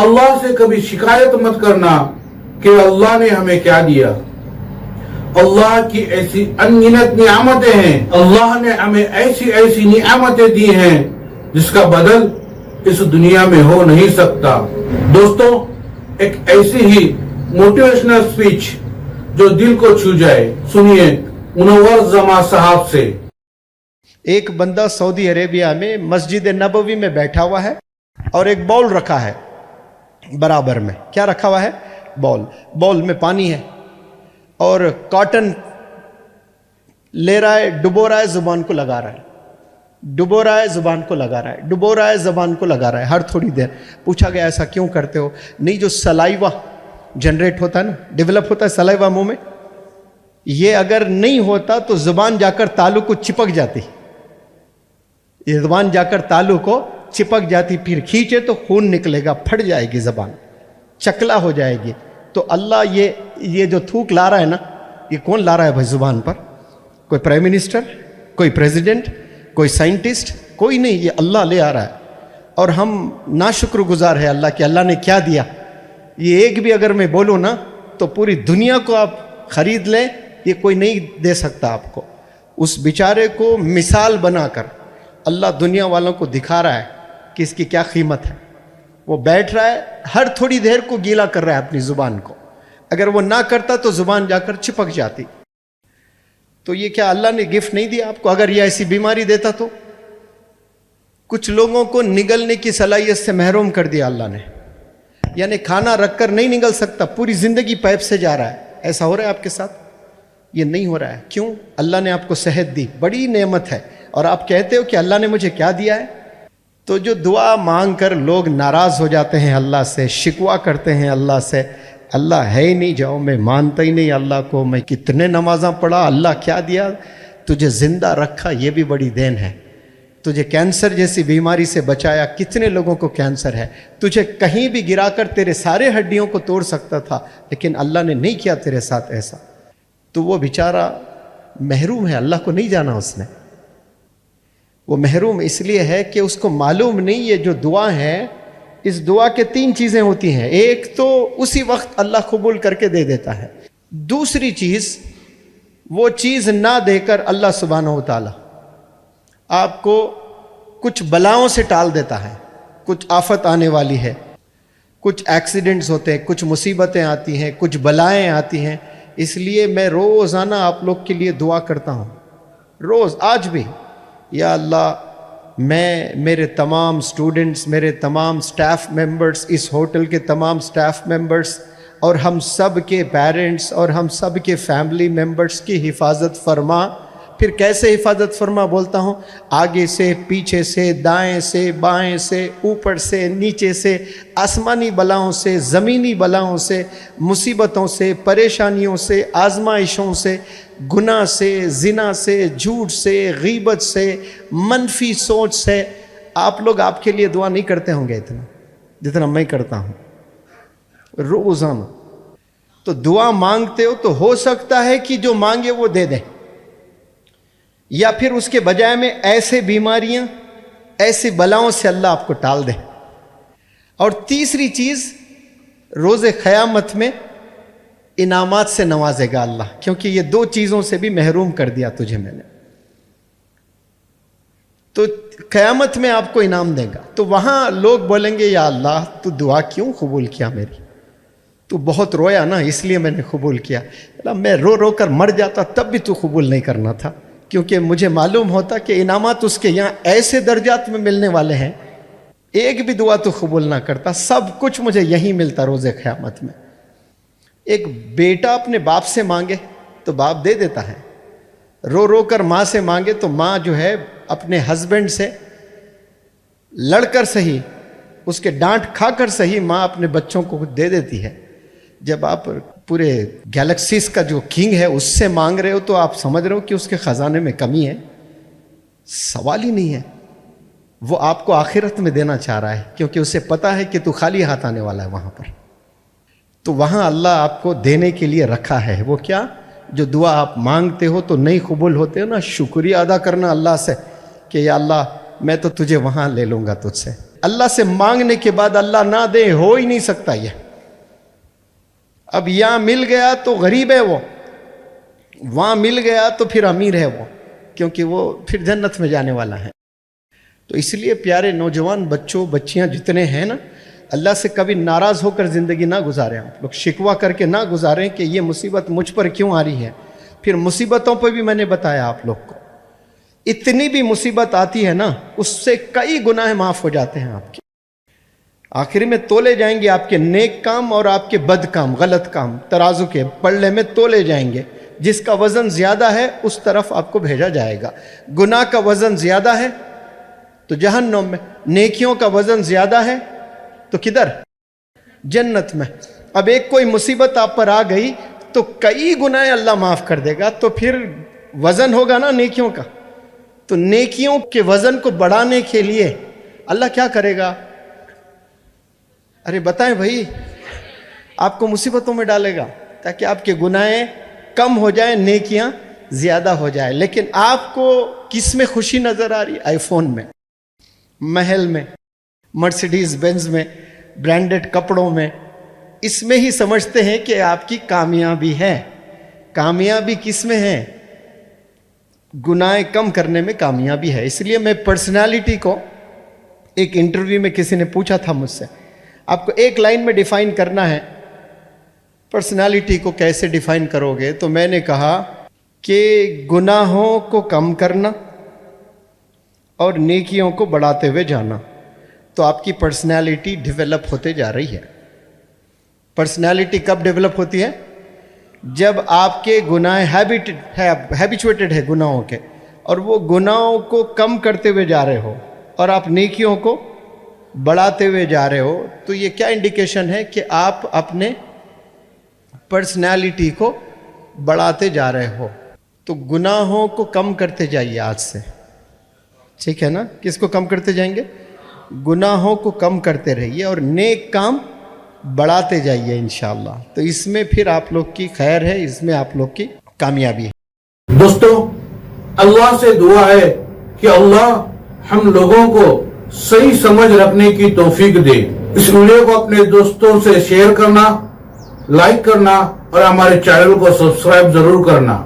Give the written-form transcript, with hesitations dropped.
अल्लाह से कभी शिकायत मत करना कि अल्लाह ने हमें क्या दिया। अल्लाह की ऐसी अनगिनत नियामतें हैं, अल्लाह ने हमें ऐसी ऐसी नियामतें दी हैं जिसका बदल इस दुनिया में हो नहीं सकता। दोस्तों, एक ऐसी ही मोटिवेशनल स्पीच जो दिल को छू जाए, सुनिए मुनव्वर जमा साहब से। एक बंदा सऊदी अरेबिया में मस्जिद नबवी में बैठा हुआ है और एक बाउल रखा है बराबर में। क्या रखा हुआ है? बाउल में पानी है और कॉटन ले रहा है, डुबो रहा है, जुबान को लगा रहा है, डुबो रहा है, जुबान को लगा रहा है, डुबो रहा है, जुबान को लगा रहा है हर थोड़ी देर। पूछा गया ऐसा क्यों करते हो? नहीं, जो सलाइवा जनरेट होता है ना, डेवलप होता है सलाइवा मुंह में, ये अगर नहीं होता तो जुबान जाकर तालू को चिपक जाती, ये जुबान जाकर तालू को चिपक जाती, फिर खींचे तो खून निकलेगा, फट जाएगी जुबान, चकला हो जाएगी। तो अल्लाह ये जो थूक ला रहा है ना, ये कौन ला रहा है भाई जुबान पर? कोई प्राइम मिनिस्टर, कोई प्रेसिडेंट, कोई साइंटिस्ट, कोई नहीं, ये अल्लाह ले आ रहा है। और हम नाशुक्रगुजार है अल्लाह के, अल्लाह ने क्या दिया। ये एक भी अगर मैं बोलूँ ना तो पूरी दुनिया को आप खरीद लें, ये कोई नहीं दे सकता आपको। उस बेचारे को मिसाल बनाकर अल्लाह दुनिया वालों को दिखा रहा है कि इसकी क्या कीमत है। वो बैठ रहा है, हर थोड़ी देर को गीला कर रहा है अपनी जुबान को, अगर वो ना करता तो जुबान जाकर चिपक जाती। तो ये क्या अल्लाह ने गिफ्ट नहीं दिया आपको? अगर ये ऐसी बीमारी देता तो? कुछ लोगों को निगलने की सलाहियत से महरूम कर दिया अल्लाह ने, यानी खाना रखकर नहीं निगल सकता, पूरी जिंदगी पाइप से जा रहा है। ऐसा हो रहा है आपके साथ? ये नहीं हो रहा है। क्यों? अल्लाह ने आपको सेहत दी, बड़ी नेमत है, और आप कहते हो कि अल्लाह ने मुझे क्या दिया है। तो जो दुआ मांग कर लोग नाराज हो जाते हैं अल्लाह से, शिकवा करते हैं अल्लाह से, अल्लाह है ही नहीं, जाओ मैं मानता ही नहीं अल्लाह को, मैं कितने नमाज़ां पढ़ा, अल्लाह क्या दिया? तुझे जिंदा रखा, ये भी बड़ी देन है। तुझे कैंसर जैसी बीमारी से बचाया, कितने लोगों को कैंसर है, तुझे कहीं भी गिराकर तेरे सारे हड्डियों को तोड़ सकता था, लेकिन अल्लाह ने नहीं किया तेरे साथ ऐसा। तो वो बेचारा महरूम है, अल्लाह को नहीं जाना उसने। वो महरूम इसलिए है कि उसको मालूम नहीं ये जो दुआ है, इस दुआ के 3 चीज़ें होती हैं। एक तो उसी वक्त अल्लाह कबूल करके दे देता है, दूसरी चीज़ वो चीज़ ना देकर अल्लाह सुब्हानहू व तआला आपको कुछ बलाओं से टाल देता है। कुछ आफत आने वाली है, कुछ एक्सीडेंट्स होते हैं, कुछ मुसीबतें आती हैं, कुछ बलाएं आती हैं। इसलिए मैं रोज़ाना आप लोग के लिए दुआ करता हूँ, रोज़, आज भी, या अल्लाह मैं, मेरे तमाम स्टूडेंट्स, मेरे तमाम स्टाफ मेंबर्स, इस होटल के तमाम स्टाफ मेंबर्स और हम सब के पेरेंट्स और हम सब के फैमिली मेंबर्स की हिफाजत फरमा। फिर कैसे हिफाजत फरमा बोलता हूँ? आगे से, पीछे से, दाएं से, बाएं से, ऊपर से, नीचे से, आसमानी बलाओं से, ज़मीनी बलाओं से, मुसीबतों से, परेशानियों से, आजमाइशों से, गुनाह से, जिना से, झूठ से, गीबत से, मनफी सोच से। आप लोग आपके लिए दुआ नहीं करते होंगे इतना जितना मैं करता हूँ रोज़ाना। तो दुआ मांगते हो तो हो सकता है कि जो मांगे वो दे दे, या फिर उसके बजाय में ऐसे बीमारियां, ऐसी बलाओं से अल्लाह आपको टाल दे। और तीसरी चीज, रोज़े क़यामत में इनामात से नवाजेगा अल्लाह, क्योंकि ये 2 चीज़ों से भी महरूम कर दिया तुझे मैंने। तो क़यामत में आपको इनाम देगा। तो वहाँ लोग बोलेंगे, या अल्लाह तू दुआ क्यों कबूल किया मेरी? तू बहुत रोया ना, इसलिए मैंने कबूल किया। अल्लाह, मैं रो रो कर मर जाता तब भी तू कबूल नहीं करना था, क्योंकि मुझे मालूम होता कि इनामात उसके यहाँ ऐसे दर्जात में मिलने वाले हैं, एक भी दुआ तो कबूल ना करता, सब कुछ मुझे यहीं मिलता रोज़े क़यामत में। एक बेटा अपने बाप से मांगे तो बाप दे देता है, रो रो कर माँ से मांगे तो माँ जो है अपने हस्बैंड से लड़कर सही, उसके डांट खाकर सही, माँ अपने बच्चों को दे देती है। जब आप पूरे गैलेक्सीज का जो किंग है उससे मांग रहे हो तो आप समझ रहे हो कि उसके ख़जाने में कमी है? सवाल ही नहीं है। वो आपको आखिरत में देना चाह रहा है, क्योंकि उसे पता है कि तू खाली हाथ आने वाला है वहाँ पर। तो वहाँ अल्लाह आपको देने के लिए रखा है। वो क्या? जो दुआ आप मांगते हो तो नहीं कबूल होते हो ना, शुक्रिया अदा करना अल्लाह से कि या अल्लाह मैं तो तुझे वहाँ ले लूँगा तुझसे। اللہ سے مانگنے کے بعد اللہ نہ دے ہو ہی نہیں سکتا یہ. اب یہاں مل گیا تو غریب ہے وہ, وہاں مل گیا تو پھر امیر ہے وہ, کیونکہ وہ پھر جنت میں جانے والا ہے. تو اس لیے پیارے نوجوان بچوں بچیاں جتنے ہیں نا, اللہ سے کبھی ناراض ہو کر زندگی نہ گزاریں. آپ لوگ شکوہ کر کے نہ گزاریں کہ یہ مصیبت مجھ پر کیوں آ رہی ہے. پھر مصیبتوں پہ بھی میں نے بتایا آپ لوگ کو, اتنی بھی مصیبت آتی ہے نا, اس سے کئی گناہ معاف ہو جاتے ہیں آپ کے. آخر میں تولے جائیں گے آپ کے نیک کام اور آپ کے بد کام, غلط کام, ترازو کے پلڑے میں تولے جائیں گے. جس کا وزن زیادہ ہے اس طرف آپ کو بھیجا جائے گا. گناہ کا وزن زیادہ ہے تو جہنم میں, نیکیوں کا وزن زیادہ ہے تو کدھر؟ جنت میں. اب ایک کوئی مصیبت آپ پر آ گئی تو کئی گناہ اللہ معاف کر دے گا, تو پھر وزن ہوگا نا نیکیوں کا. تو نیکیوں کے وزن کو بڑھانے کے لیے اللہ کیا کرے گا؟ ارے بتائیں بھائی, آپ کو مصیبتوں میں ڈالے گا تاکہ آپ کے گناہ کم ہو جائیں, نیکیاں زیادہ ہو جائیں. لیکن آپ کو کس میں خوشی نظر آ رہی؟ آئی فون میں, محل میں, مرسیڈیز بینز میں, برانڈڈ کپڑوں میں. اس میں ہی سمجھتے ہیں کہ آپ کی کامیابی ہے. کامیابی کس میں ہے؟ گناہ کم کرنے میں کامیابی ہے. اس لیے میں پرسنالٹی کو, ایک انٹرویو میں کسی نے پوچھا تھا مجھ سے, آپ کو ایک لائن میں ڈیفائن کرنا ہے پرسنالٹی کو, کیسے ڈیفائن کرو گے؟ تو میں نے کہا کہ گناہوں کو کم کرنا اور نیکیوں کو بڑھاتے ہوئے جانا. تو آپ کی پرسنالٹی ڈیولپ ہوتے جا رہی ہے. پرسنالٹی کب ڈیولپ ہوتی ہے؟ جب آپ کے گناہ ہیبیچویٹڈ ہے گناہوں کے, اور وہ گناہوں کو کم کرتے ہوئے جا رہے ہو اور آپ نیکیوں کو بڑھاتے ہوئے جا رہے ہو. تو یہ کیا انڈیکیشن ہے کہ آپ اپنے پرسنالٹی کو بڑھاتے جا رہے ہو. تو گناہوں کو کم کرتے جائیے آج سے, ٹھیک ہے نا؟ کس کو کم کرتے جائیں گے؟ گناہوں کو کم کرتے رہیے اور نیک کام بڑھاتے جائیے انشاءاللہ. تو اس میں پھر آپ لوگ کی خیر ہے, اس میں آپ لوگ کی کامیابی ہے. دوستو, اللہ سے دعا ہے کہ اللہ ہم لوگوں کو صحیح سمجھ رکھنے کی توفیق دے. اس ویڈیو کو اپنے دوستوں سے شیئر کرنا, لائک کرنا اور ہمارے چینل کو سبسکرائب ضرور کرنا.